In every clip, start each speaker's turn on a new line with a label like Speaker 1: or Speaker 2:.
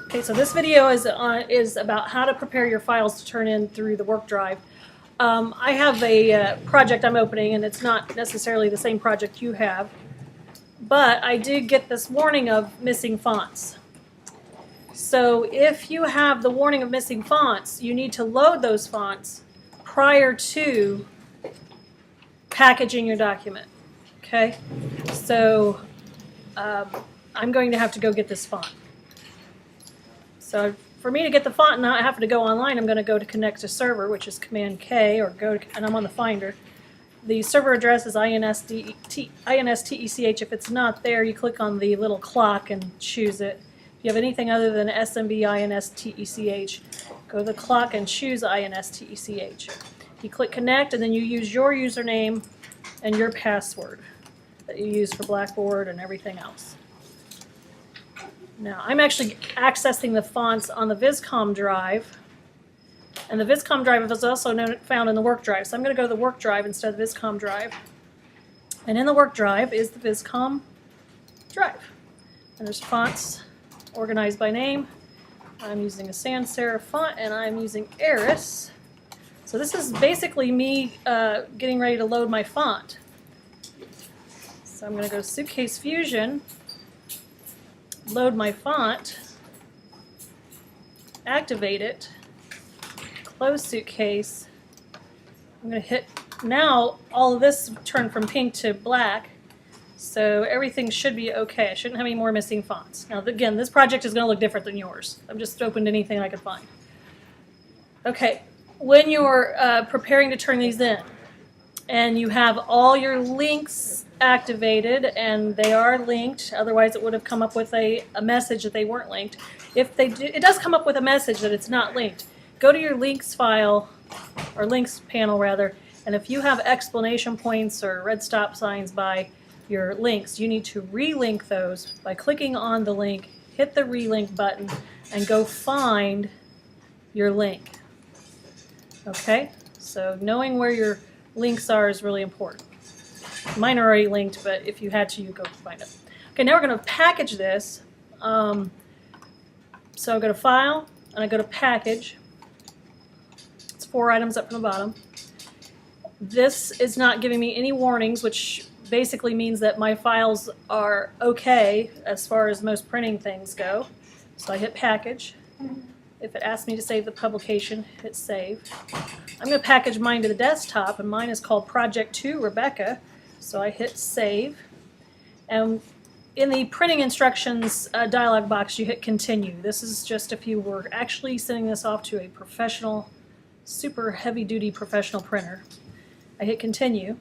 Speaker 1: Okay, so this video is about how to prepare your files to turn in through the work drive. I have a project I'm opening, and it's not necessarily the same project you have, but I did get this warning of missing fonts. So if you have the warning of missing fonts, you need to load those fonts prior to packaging your document. Okay, so I'm going to have to go get this font. So for me to get the font and not have to go online, I'm going to go to connect to server, which is Command K, or go to, and I'm on the Finder. The server address is instech. If it's not there, you click on the little clock and choose it. If you have anything other than SMB instech, go to the clock and choose instech. You click connect, and then you use your username and your password that you use for Blackboard and everything else. Now, I'm actually accessing the fonts on the Viscom drive, and the Viscom drive is also found in the work drive. So I'm going to go to the work drive instead of the Viscom drive. And in the work drive is the Viscom drive. And there's fonts organized by name. I'm using a sans serif font, and I'm using Eris. So this is basically me getting ready to load my font. So I'm going to go to Suitcase Fusion, load my font, activate it, close Suitcase. I'm going to hit, now all of this turned from pink to black, so everything should be okay. I shouldn't have any more missing fonts. Now again, this project is going to look different than yours. I've just opened anything I could find. Okay, when you're preparing to turn these in, and you have all your links activated, and they are linked, otherwise it would have come up with a message that they weren't linked. If they do, it does come up with a message that it's not linked. Go to your links file, or links panel rather, and if you have explanation points or red stop signs by your links, you need to relink those by clicking on the link, hit the relink button, and go find your link. Okay, so knowing where your links are is really important. Mine are already linked, but if you had to, you go find them. Okay, now we're going to package this. So I go to File, and I go to Package. It's 4 items up from the bottom. This is not giving me any warnings, which basically means that my files are okay as far as most printing things go. So I hit Package. If it asks me to save the publication, hit Save. I'm going to package mine to the desktop, and mine is called Project 2 Rebecca. So I hit Save. And in the printing instructions dialog box, you hit Continue. This is just if you were actually sending this off to a professional, super heavy-duty professional printer. I hit Continue.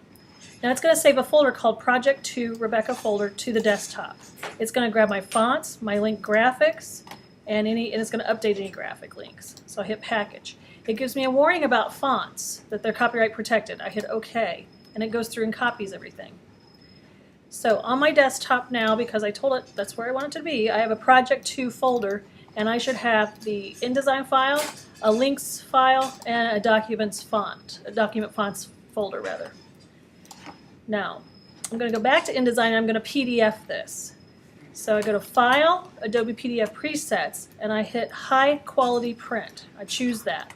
Speaker 1: Now it's going to save a folder called Project 2 Rebecca folder to the desktop. It's going to grab my fonts, my link graphics, and it's going to update any graphic links. So I hit Package. It gives me a warning about fonts, that they're copyright protected. I hit OK, and it goes through and copies everything. So on my desktop now, because I told it that's where I want it to be, I have a Project 2 folder, and I should have the InDesign file, a links file, and a document fonts folder rather. Now, I'm going to go back to InDesign, and I'm going to PDF this. So I go to File, Adobe PDF Presets, and I hit High Quality Print. I choose that.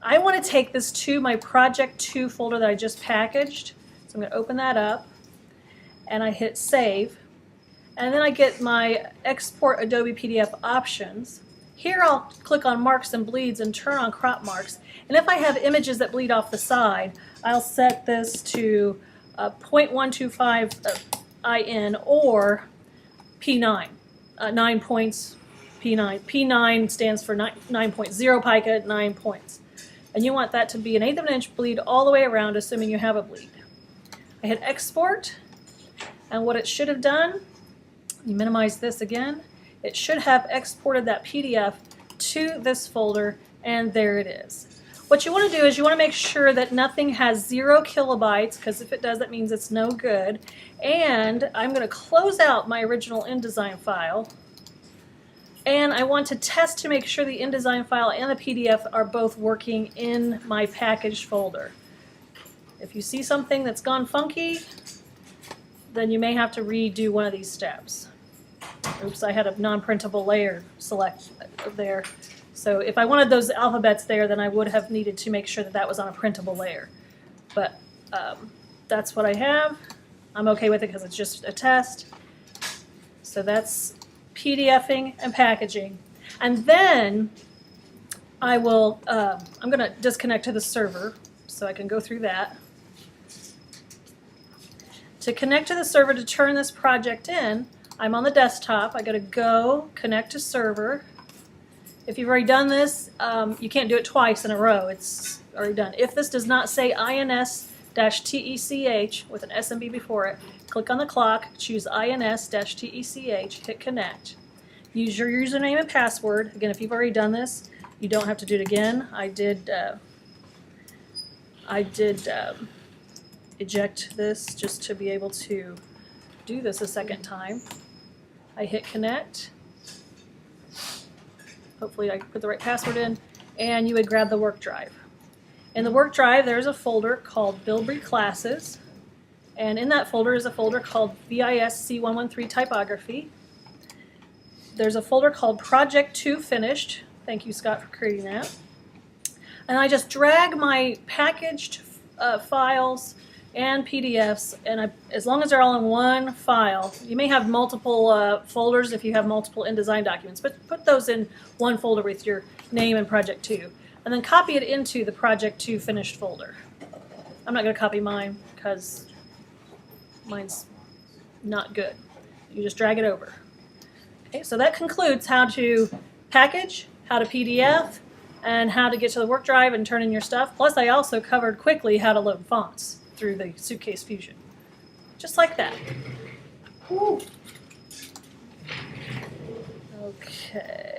Speaker 1: I want to take this to my Project 2 folder that I just packaged. So I'm going to open that up, and I hit Save. And then I get my Export Adobe PDF options. Here I'll click on Marks and Bleeds and turn on Crop Marks. And if I have images that bleed off the side, I'll set this to 0.125 IN or P9, 9 points, P9. P9 stands for 9.0 pica, 9 points. And you want that to be an 1/8 of an inch bleed all the way around, assuming you have a bleed. I hit Export, and what it should have done, you minimize this again, it should have exported that PDF to this folder, and there it is. What you want to do is you want to make sure that nothing has 0 kilobytes, because if it does, that means it's no good. And I'm going to close out my original InDesign file. And I want to test to make sure the InDesign file and the PDF are both working in my packaged folder. If you see something that's gone funky, then you may have to redo one of these steps. Oops, I had a non-printable layer select there. So if I wanted those alphabets there, then I would have needed to make sure that that was on a printable layer. But that's what I have. I'm okay with it because it's just a test. So that's PDFing and packaging. And then I will, I'm going to disconnect to the server so I can go through that. To connect to the server to turn this project in, I'm on the desktop. I got to go connect to server. If you've already done this, you can't do it twice in a row. It's already done. If this does not say INS-TECH with an SMB before it, click on the clock, choose INS-TECH, hit connect. Use your username and password. Again, if you've already done this, you don't have to do it again. I did eject this just to be able to do this a second time. I hit connect. Hopefully I put the right password in, and you would grab the work drive. In the work drive, there's a folder called Bilbrey Classes, and in that folder is a folder called VIS C113 Typography. There's a folder called Project 2 Finished. Thank you, Scott, for creating that. And I just drag my packaged files and PDFs, and as long as they're all in one file, you may have multiple folders if you have multiple InDesign documents, but put those in one folder with your name and Project 2, and then copy it into the Project 2 Finished folder. I'm not going to copy mine because mine's not good. You just drag it over. Okay, so that concludes how to package, how to PDF, and how to get to the work drive and turn in your stuff. Plus, I also covered quickly how to load fonts through the Suitcase Fusion. Just like that. Woo. Okay.